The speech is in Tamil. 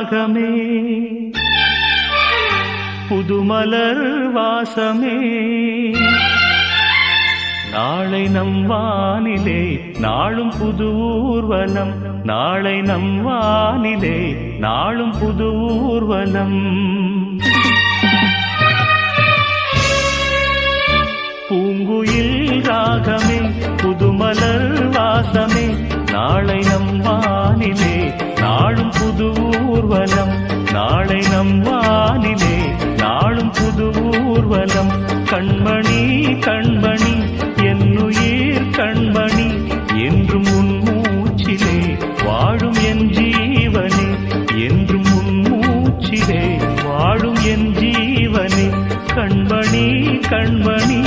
ராகமே புதுமலர் வாசமே நாளை நம் வானிலே நாளும் புது ஊர்வலம் நாளை நம் வானிலே நாளும் புது ஊர்வலம் பூங்குயில் ராகமே புதுமலர் வாசமே நாளை நம் வானிலே நாளும் புது ஊர்வலம் நாளை நம் வானிலே நாளும் புது ஊர்வலம் கண்மணி கண்மணி என்னுயிர் கண்மணி என்றும் உன் மூச்சிலே வாழும் என் ஜீவனே என்றும் உன் மூச்சிலே வாழும் என் ஜீவனே கண்மணி கண்மணி